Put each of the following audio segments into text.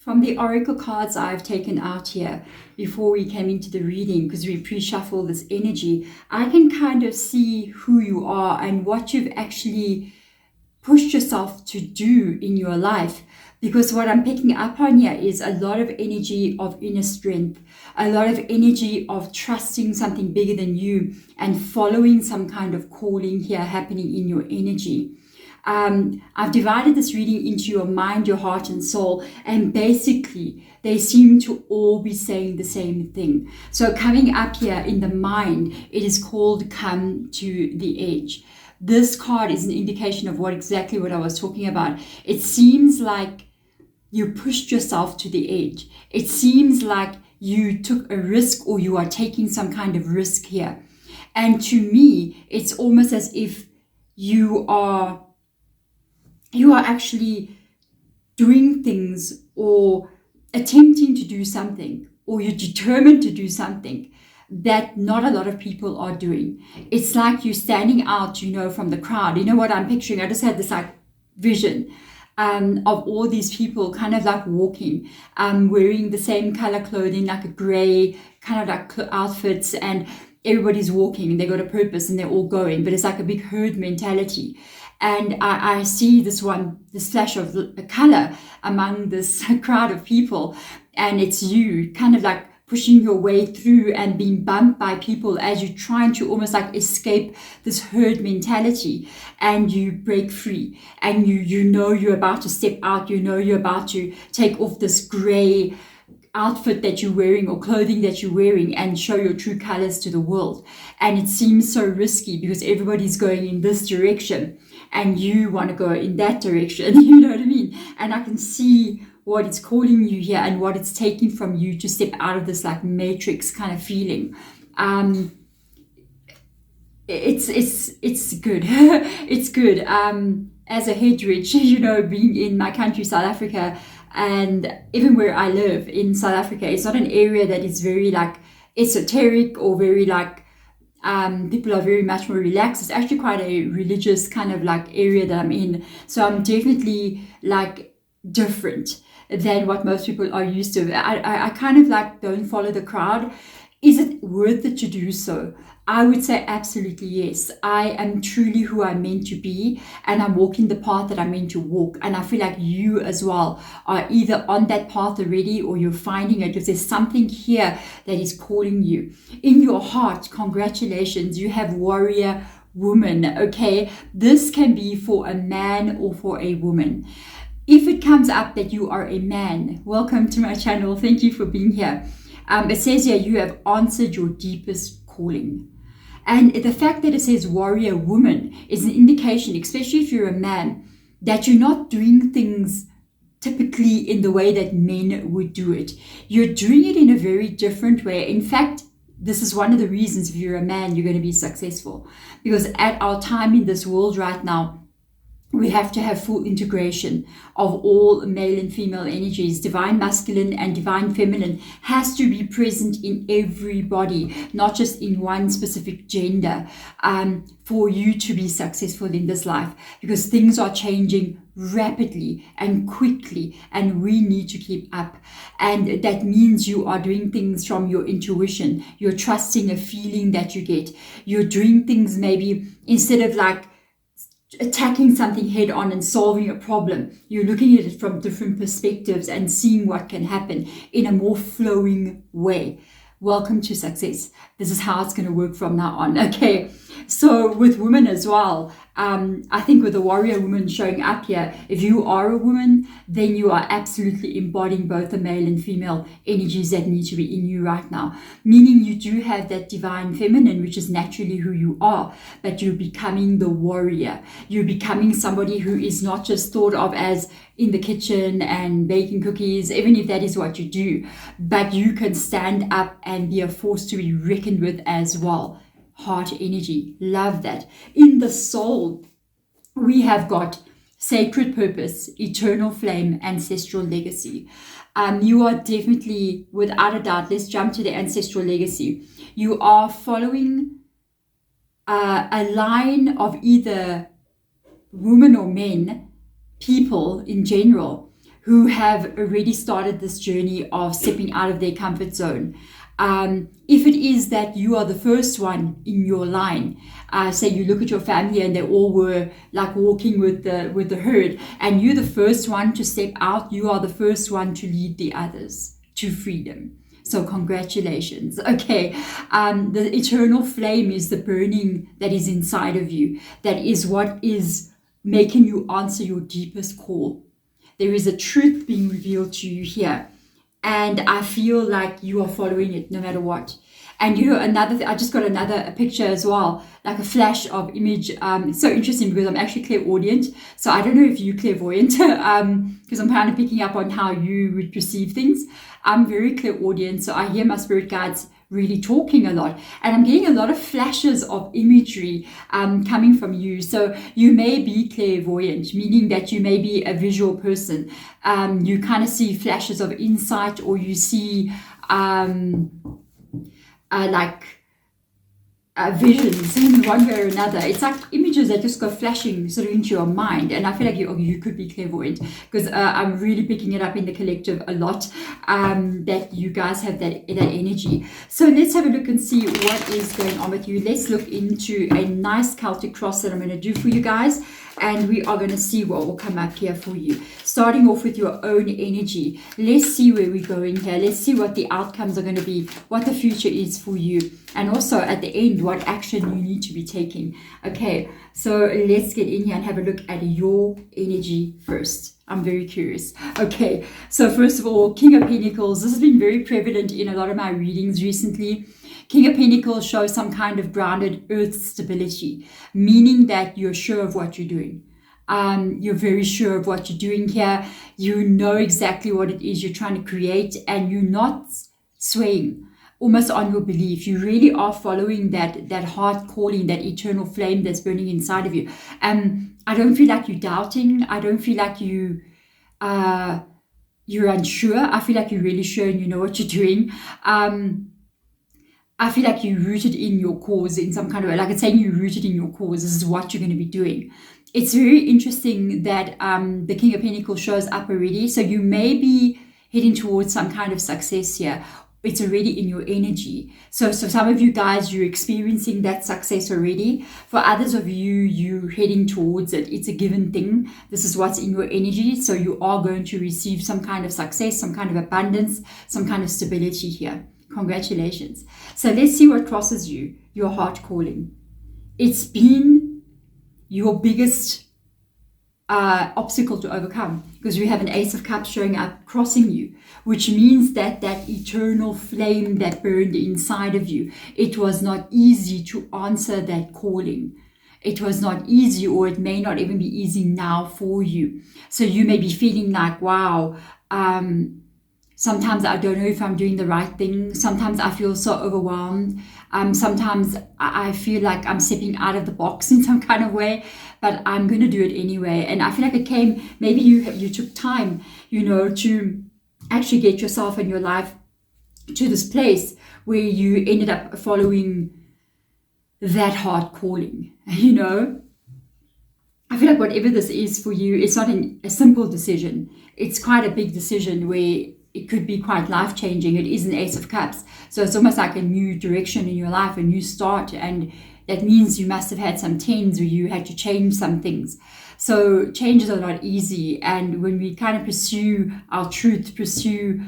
From the oracle cards I've taken out here before we came into the reading, because we pre-shuffle this energy, I can kind of see who you are and what you've actually pushed yourself to do in your life. Because what I'm picking up on here is a lot of energy of inner strength, a lot of energy of trusting something bigger than you and following some kind of calling here happening in your energy. I've divided this reading into your mind, your heart and soul, and basically they seem to all be saying the same thing. So coming up here in the mind, it is called Come to the Edge. This card is an indication of exactly what I was talking about. It seems like you pushed yourself to the edge. It seems like you took a risk, or you are taking some kind of risk here. And to me, it's almost as if you are actually doing things or attempting to do something, or you're determined to do something that not a lot of people are doing. It's like you're standing out, from the crowd. You know what I'm picturing? I just had this vision of all these people kind of like walking, wearing the same color clothing, like a gray kind of like outfits, and everybody's walking and they got a purpose and they're all going, but it's like a big herd mentality. And I see this flash of color among this crowd of people, and it's you kind of like pushing your way through and being bumped by people as you're trying to almost like escape this herd mentality, and you break free, and you're about to step out, you're about to take off this gray outfit that you're wearing or clothing that you're wearing and show your true colors to the world. And it seems so risky because everybody's going in this direction and you want to go in that direction. You know what I mean? And I can see what it's calling you here and what it's taking from you to step out of this like matrix kind of feeling. It's good. It's good. As a Hedrich, being in my country, South Africa, and even where I live in South Africa, it's not an area that is very like esoteric or very like people are very much more relaxed. It's actually quite a religious kind of like area that I'm in. So I'm definitely like different than what most people are used to. I kind of like don't follow the crowd. Is it worth it to do so? I would say absolutely yes. I am truly who I'm meant to be, and I'm walking the path that I'm meant to walk. And I feel like you as well are either on that path already or you're finding it, because there's something here that is calling you. In your heart, congratulations, you have warrior woman, okay? This can be for a man or for a woman. If it comes up that you are a man, welcome to my channel. Thank you for being here. It says here, you have answered your deepest calling. And the fact that it says warrior woman is an indication, especially if you're a man, that you're not doing things typically in the way that men would do it. You're doing it in a very different way. In fact, this is one of the reasons if you're a man, you're going to be successful. Because at our time in this world right now, we have to have full integration of all male and female energies. Divine masculine and divine feminine has to be present in everybody, not just in one specific gender, for you to be successful in this life, because things are changing rapidly and quickly, and we need to keep up. And that means you are doing things from your intuition. You're trusting a feeling that you get. You're doing things maybe instead of like attacking something head on and solving a problem, you're looking at it from different perspectives and seeing what can happen in a more flowing way. Welcome to success. This is how it's going to work from now on. Okay. So with women as well, I think with the warrior woman showing up here, if you are a woman, then you are absolutely embodying both the male and female energies that need to be in you right now. Meaning you do have that divine feminine, which is naturally who you are, but you're becoming the warrior. You're becoming somebody who is not just thought of as in the kitchen and baking cookies, even if that is what you do, but you can stand up and be a force to be reckoned with as well. Heart energy, love that. In the soul, we have got sacred purpose, eternal flame, ancestral legacy. You are definitely, without a doubt, let's jump to the ancestral legacy. You are following a line of either women or men, people in general, who have already started this journey of stepping out of their comfort zone. If it is that you are the first one in your line, say you look at your family and they all were like walking with the herd, and you're the first one to step out, you are the first one to lead the others to freedom. So congratulations. Okay, the eternal flame is the burning that is inside of you. That is what is making you answer your deepest call. There is a truth being revealed to you here. And I feel like you are following it no matter what. And I just got another picture as well, like a flash of image. It's so interesting because I'm actually clairaudient. So I don't know if you're clairvoyant, because I'm kind of picking up on how you would perceive things. I'm very clairaudient, so I hear my spirit guides really talking a lot, and I'm getting a lot of flashes of imagery coming from you. So you may be clairvoyant, meaning that you may be a visual person. You kind of see flashes of insight, or you see visions in one way or another. It's like images that just go flashing sort of into your mind, and I feel like you could be clairvoyant, because I'm really picking it up in the collective a lot, that you guys have that energy. So let's have a look and see what is going on with you. Let's look into a nice Celtic cross that I'm going to do for you guys, and we are going to see what will come up here for you. Starting off with your own energy, let's see where we're going here. Let's see what the outcomes are going to be, what the future is for you, and also at the end, what action you need to be taking. Okay, so let's get in here and have a look at your energy first. I'm very curious. Okay, so first of all, King of Pentacles. This has been very prevalent in a lot of my readings recently. King of Pentacles shows some kind of grounded earth stability, meaning that you're sure of what you're doing. You're very sure of what you're doing here. You know exactly what it is you're trying to create, and you're not swaying almost on your belief. You really are following that heart calling, that eternal flame that's burning inside of you. I don't feel like you're doubting. I don't feel like you're unsure. I feel like you're really sure and you know what you're doing. I feel like you're rooted in your cause in some kind of way. Like it's saying you're rooted in your cause. This is what you're going to be doing. It's very interesting that the King of Pentacles shows up already. So you may be heading towards some kind of success here. It's already in your energy. So some of you guys, you're experiencing that success already. For others of you, you're heading towards it. It's a given thing. This is what's in your energy. So you are going to receive some kind of success, some kind of abundance, some kind of stability here. Congratulations. So let's see what crosses you, your heart calling. It's been your biggest obstacle to overcome, because we have an Ace of Cups showing up, crossing you, which means that eternal flame that burned inside of you, it was not easy to answer that calling. It was not easy, or it may not even be easy now for you. So you may be feeling like, wow, sometimes I don't know if I'm doing the right thing. Sometimes I feel so overwhelmed. Sometimes I feel like I'm stepping out of the box in some kind of way, but I'm going to do it anyway. And I feel like it came, maybe you took time, to actually get yourself and your life to this place where you ended up following that heart calling, I feel like whatever this is for you, it's not a simple decision. It's quite a big decision where it could be quite life-changing. It is an Ace of Cups. So it's almost like a new direction in your life, a new start. And that means you must have had some tens where you had to change some things. So changes are not easy. And when we kind of pursue our truth, pursue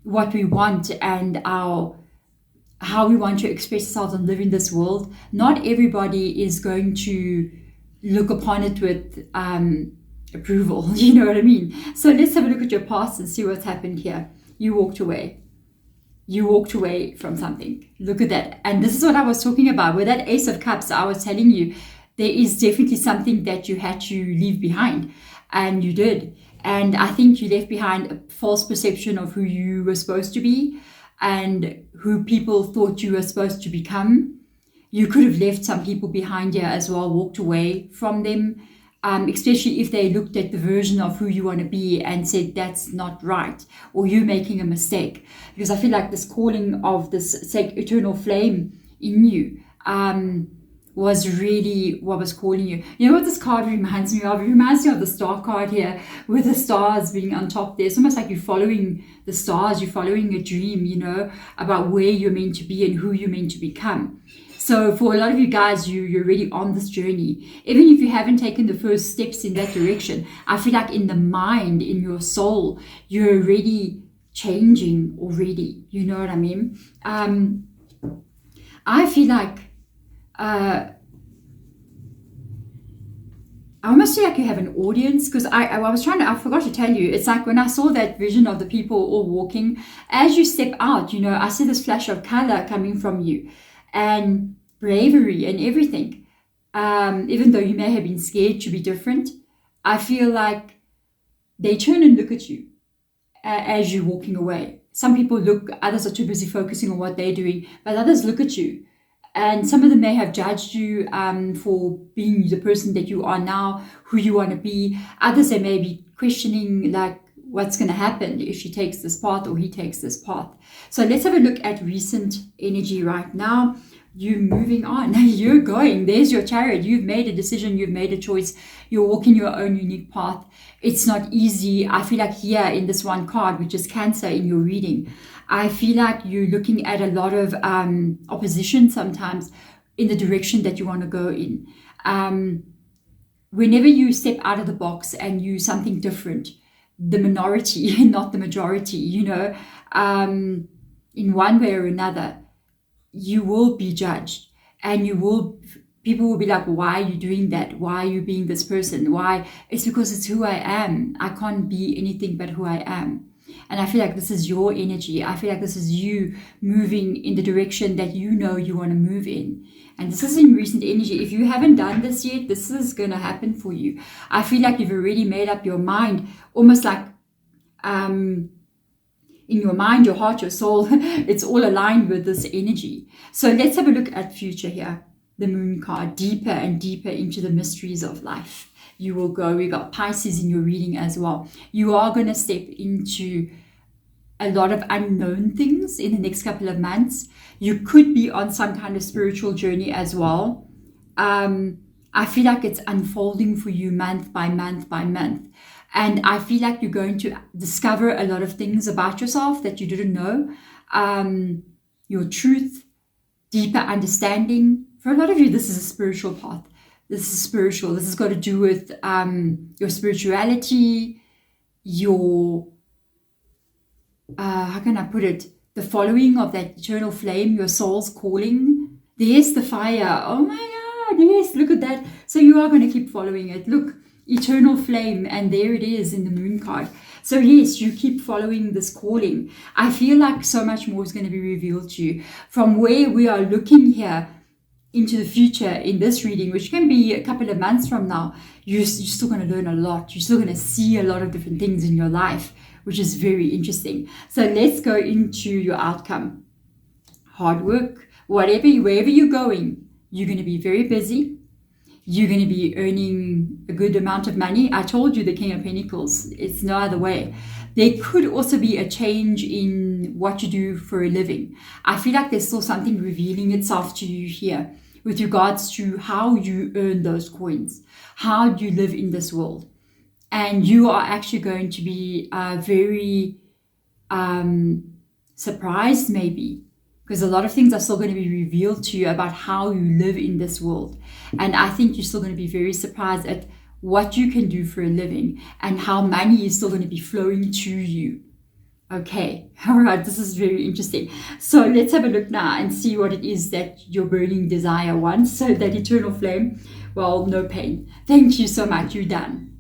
what we want and how we want to express ourselves and live in this world, not everybody is going to look upon it with approval. You know what I mean? So let's have a look at your past and see what's happened here. You walked away from something. Look at that. And this is what I was talking about with that Ace of Cups. I was telling you there is definitely something that you had to leave behind, and you did. And I think you left behind a false perception of who you were supposed to be and who people thought you were supposed to become. You could have left some people behind here as well, walked away from them, especially if they looked at the version of who you want to be and said that's not right, or you're making a mistake. Because I feel like this calling of this eternal flame in you was really what was calling you. You know what this card reminds me of? It reminds me of the star card here with the stars being on top there. It's almost like you're following the stars, you're following a dream, you know, about where you're meant to be and who you're meant to become. So for a lot of you guys, you're already on this journey. Even if you haven't taken the first steps in that direction, I feel like in the mind, in your soul, you're already changing already. You know what I mean? I feel like I almost feel like you have an audience, because I forgot to tell you, it's like when I saw that vision of the people all walking, as you step out, you know, I see this flash of color coming from you and bravery and everything. Even though you may have been scared to be different, I feel like they turn and look at you as you're walking away. Some people look, others are too busy focusing on what they're doing, but others look at you. And some of them may have judged you for being the person that you are now, who you want to be. Others, they may be questioning, like, what's going to happen if she takes this path or he takes this path. So let's have a look at recent energy right now. You're moving on. You're going. There's your Chariot. You've made a decision. You've made a choice. You're walking your own unique path. It's not easy. I feel like here in this one card, which is Cancer in your reading, I feel like you're looking at a lot of opposition sometimes in the direction that you want to go in. Whenever you step out of the box and you something different, the minority, not the majority, you know, in one way or another, you will be judged, and people will be like, why are you doing that? Why are you being this person? Why? It's because it's who I am. I can't be anything but who I am. And I feel like this is your energy. I feel like this is you moving in the direction that you know you want to move in. And this is in recent energy. If you haven't done this yet, this is going to happen for you. I feel like you've already made up your mind, almost like in your mind, your heart, your soul, it's all aligned with this energy. So let's have a look at future here. The Moon card, deeper and deeper into the mysteries of life. You will go. We got Pisces in your reading as well. You are going to step into a lot of unknown things in the next couple of months. You could be on some kind of spiritual journey as well. I feel like it's unfolding for you month by month by month. And I feel like you're going to discover a lot of things about yourself that you didn't know. Your truth, deeper understanding. For a lot of you, this is a spiritual path. This is spiritual. This has got to do with your spirituality, your, how can I put it? The following of that eternal flame, your soul's calling. There's the fire. Oh my God, yes, look at that. So you are going to keep following it. Look, eternal flame, and there it is in the Moon card. So yes, you keep following this calling. I feel like so much more is going to be revealed to you. From where we are looking here into the future in this reading, which can be a couple of months from now, you're still going to learn a lot. You're still going to see a lot of different things in your life, which is very interesting. So let's go into your outcome. Hard work, wherever you're going, you're going to be very busy. You're going to be earning a good amount of money. I told you the King of Pentacles. It's no other way. There could also be a change in what you do for a living. I feel like there's still something revealing itself to you here with regards to how you earn those coins, how you live in this world. And you are actually going to be very surprised maybe, because a lot of things are still going to be revealed to you about how you live in this world. And I think you're still going to be very surprised at what you can do for a living and how money is still going to be flowing to you. Okay, all right, this is very interesting. So let's have a look now and see what it is that your burning desire wants. So that eternal flame, well, no pain. Thank you so much. You're done.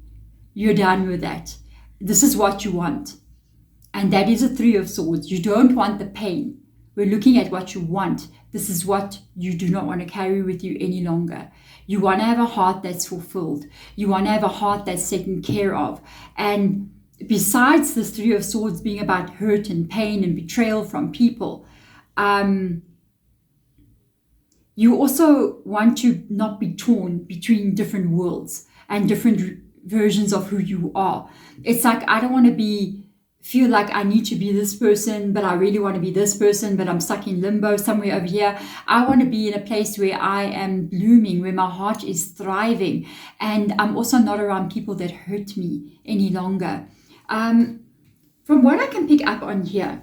You're done with that. This is what you want. And that is a Three of Swords. You don't want the pain. We're looking at what you want. This is what you do not want to carry with you any longer. You want to have a heart that's fulfilled. You want to have a heart that's taken care of. And besides this Three of Swords being about hurt and pain and betrayal from people, you also want to not be torn between different worlds and different versions of who you are. It's like, I don't want to be feel like I need to be this person, but I really want to be this person, but I'm stuck in limbo somewhere over here. I want to be in a place where I am blooming, where my heart is thriving, and I'm also not around people that hurt me any longer. From what I can pick up on here,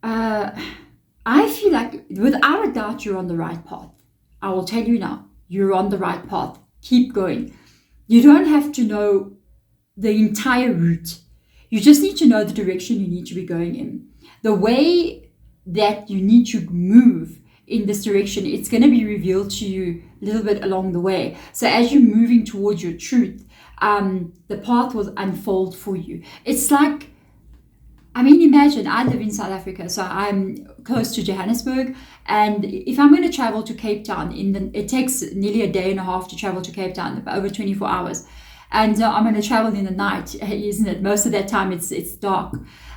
I feel like without a doubt you're on the right path. I will tell you now, you're on the right path. Keep going. You don't have to know the entire route. You just need to know the direction you need to be going in. The way that you need to move in this direction, it's going to be revealed to you a little bit along the way. So as you're moving towards your truth, the path will unfold for you. It's like, I mean, imagine I live in South Africa, so I'm close to Johannesburg, and if I'm going to travel to Cape Town, it takes nearly a day and a half to travel to Cape Town, over 24 hours. And I'm going to travel in the night, isn't it? Most of that time it's dark.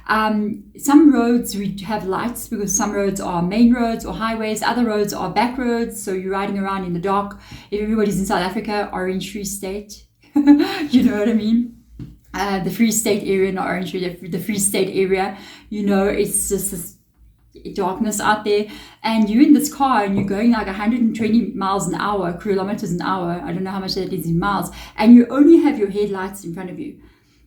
Some roads we have lights because some roads are main roads or highways. Other roads are back roads, so you're riding around in the dark. If everybody's in South Africa, Orange Free State, you know what I mean? The Free State area, not Orange Free, the Free State area, it's just this darkness out there, and you're in this car and you're going like 120 miles an hour, kilometers an hour. I don't know how much that is in miles, and you only have your headlights in front of you,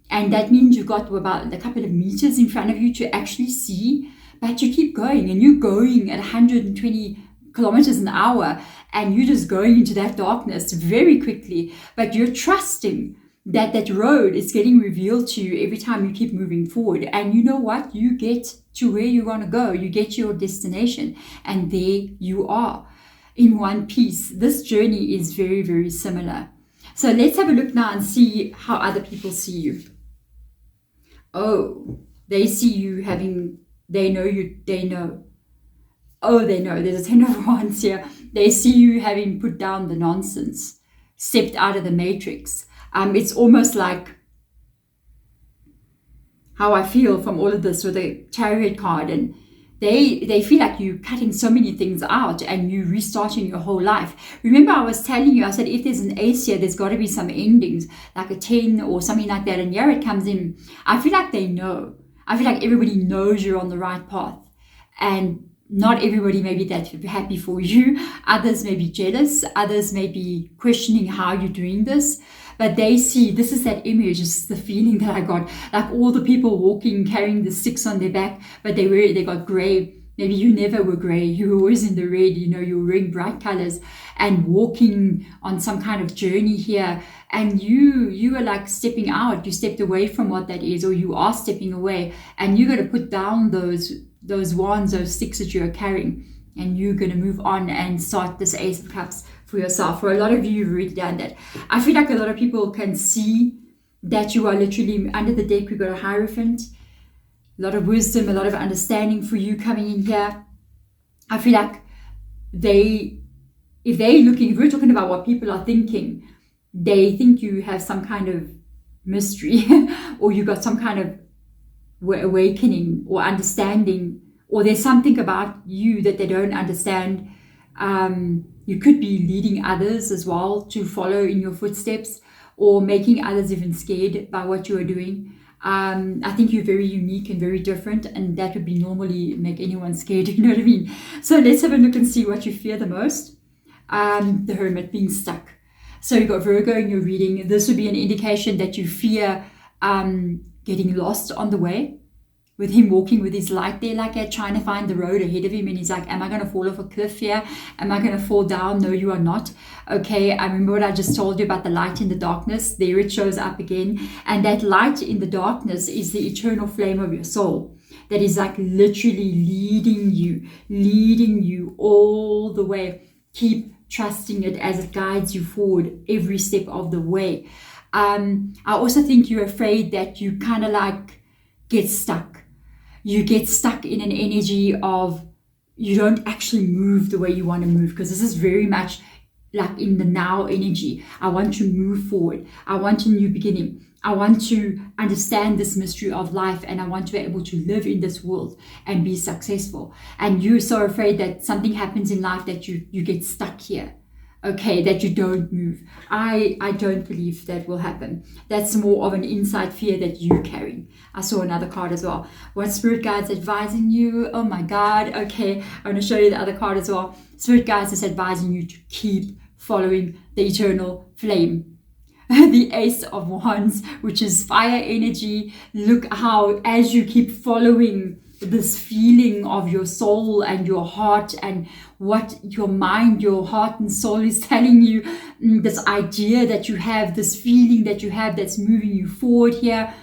and that means you've got about a couple of meters in front of you to actually see, but you keep going, and you're going at 120 kilometers an hour, and you're just going into that darkness very quickly, but you're trusting that road is getting revealed to you every time you keep moving forward. And you know what? You get to where you want to go. You get to your destination, and there you are in one piece. This journey is very, very similar. So let's have a look now and see how other people see you. Oh, they see you they know. Oh, they know. There's a 10 of Wands here. They see you having put down the nonsense, stepped out of the matrix. It's almost like how I feel from all of this with the Chariot card, and they feel like you're cutting so many things out and you're restarting your whole life. Remember, I was telling you, I said if there's an ace here, there's got to be some endings, like a 10 or something like that, and here it comes in. I feel like they know. I feel like everybody knows you're on the right path, and not everybody may be that happy for you. Others may be jealous. Others may be questioning how you're doing this. But they see, this is that image, this is the feeling that I got. Like all the people walking, carrying the sticks on their back, but they got grey. Maybe you never were grey. You were always in the red, you were wearing bright colors and walking on some kind of journey here. And you are like stepping out. You stepped away from what that is, or you are stepping away. And you're going to put down those wands, those sticks that you are carrying. And you're going to move on and start this Ace of Cups for yourself. For a lot of you, you've already done that. I feel like a lot of people can see that you are literally under the deck. We've got a Hierophant, a lot of wisdom, a lot of understanding for you coming in here. I feel like if we're talking about what people are thinking, they think you have some kind of mystery or you got some kind of awakening or understanding, or there's something about you that they don't understand. You could be leading others as well to follow in your footsteps, or making others even scared by what you are doing. I think you're very unique and very different, and that would be normally make anyone scared, you know what I mean? So let's have a look and see what you fear the most. The Hermit, being stuck. So you've got Virgo in your reading. This would be an indication that you fear getting lost on the way, with him walking with his light there like that, trying to find the road ahead of him, and he's like, am I going to fall off a cliff here? Am I going to fall down? No, you are not. Okay, I remember what I just told you about the light in the darkness. There it shows up again, and that light in the darkness is the eternal flame of your soul that is like literally leading you all the way. Keep trusting it as it guides you forward every step of the way. I also think you're afraid that you kind of like get stuck. You get stuck in an energy of you don't actually move the way you want to move, because this is very much like in the now energy. I want to move forward. I want a new beginning. I want to understand this mystery of life, and I want to be able to live in this world and be successful. And you're so afraid that something happens in life that you get stuck here. okay, that you don't move. I don't believe that will happen. That's more of an inside fear that you're carrying. I saw another card as well. What spirit guides advising you? Oh my God. Okay, I'm going to show you the other card as well. Spirit guides is advising you to keep following the eternal flame. The Ace of Wands, which is fire energy. Look how, as you keep following this feeling of your soul and your heart and what your mind, your heart and soul is telling you, this idea that you have, this feeling that you have that's moving you forward here,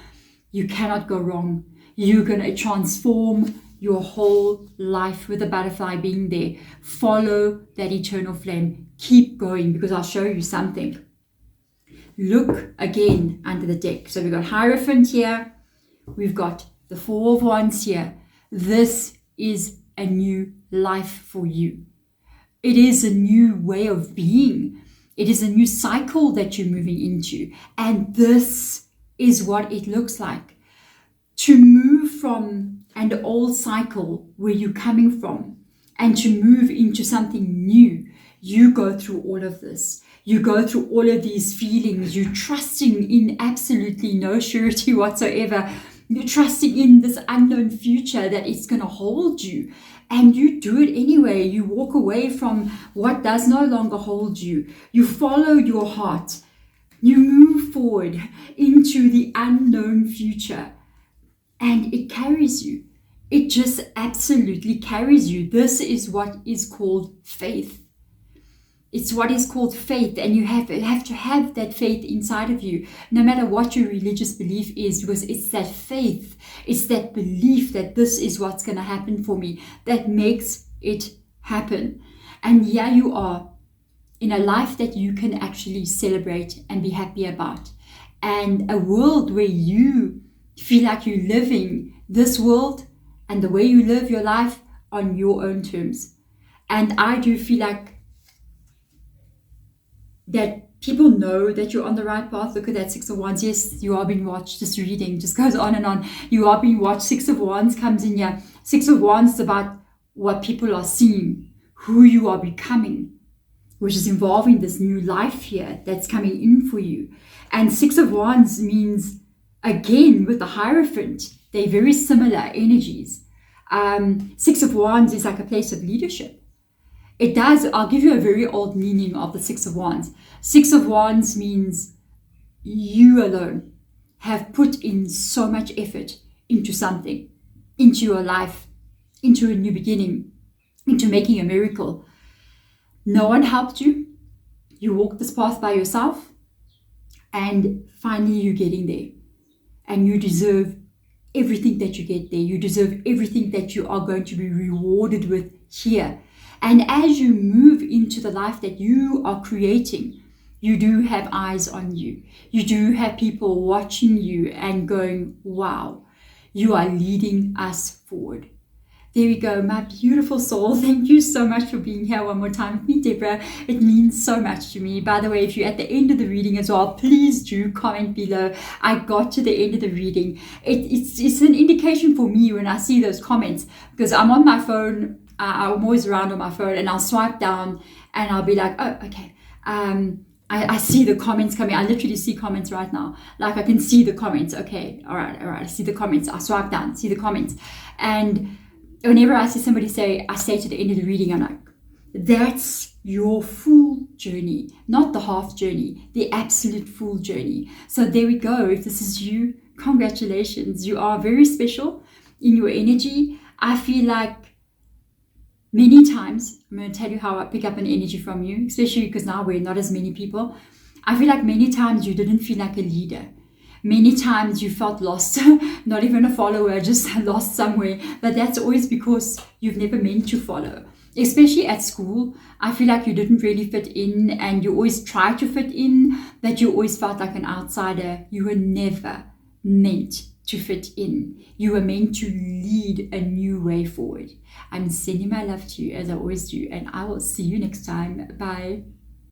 you cannot go wrong. You're going to transform your whole life with the butterfly being there. Follow that eternal flame. Keep going, because I'll show you something. Look again under the deck. So we've got Hierophant here. We've got the Four of Wands here. This is a new life for you. It is a new way of being. It is a new cycle that you're moving into. And this is what it looks like. To move from an old cycle where you're coming from and to move into something new, you go through all of this. You go through all of these feelings. You're trusting in absolutely no surety whatsoever. You're trusting in this unknown future that it's going to hold you. And you do it anyway. You walk away from what does no longer hold you. You follow your heart. You move forward into the unknown future. And it carries you. It just absolutely carries you. This is what is called faith. It's what is called faith, and you have to have that faith inside of you, no matter what your religious belief is, because it's that faith, it's that belief that this is what's going to happen for me that makes it happen. And here you are in a life that you can actually celebrate and be happy about, and a world where you feel like you're living this world and the way you live your life on your own terms. And I do feel like that people know that you're on the right path. Look at that Six of Wands. Yes, you are being watched. This reading just goes on and on. You are being watched. Six of Wands comes in here. Six of Wands is about what people are seeing, who you are becoming, which is involving this new life here that's coming in for you. And Six of Wands means, again, with the Hierophant, they're very similar energies. Six of Wands is like a place of leadership. It does. I'll give you a very old meaning of the Six of Wands. Six of Wands means you alone have put in so much effort into something, into your life, into a new beginning, into making a miracle. No one helped you. You walked this path by yourself, and finally you're getting there. And you deserve everything that you get there. You deserve everything that you are going to be rewarded with here. And as you move into the life that you are creating, you do have eyes on you. You do have people watching you and going, wow, you are leading us forward. There we go, my beautiful soul. Thank you so much for being here one more time with me, Deborah. It means so much to me. By the way, if you're at the end of the reading as well, please do comment below. I got to the end of the reading. It's an indication for me when I see those comments, because I'm on my phone. I'm always around on my phone, and I'll swipe down and I'll be like, oh, okay. I see the comments coming. I literally see comments right now. Like, I can see the comments. Okay, all right. I see the comments. I swipe down, see the comments. And whenever I see somebody say, I stay to the end of the reading, I'm like, that's your full journey, not the half journey, the absolute full journey. So there we go. If this is you, congratulations. You are very special in your energy. I feel like many times, I'm going to tell you how I pick up an energy from you, especially because now we're not as many people. I feel like many times you didn't feel like a leader. Many times you felt lost, not even a follower, just lost somewhere. But that's always because you've never meant to follow. Especially at school, I feel like you didn't really fit in, and you always tried to fit in, but you always felt like an outsider. You were never meant to fit in. You were meant to lead a new way forward. I'm sending my love to you as I always do, and I will see you next time. Bye.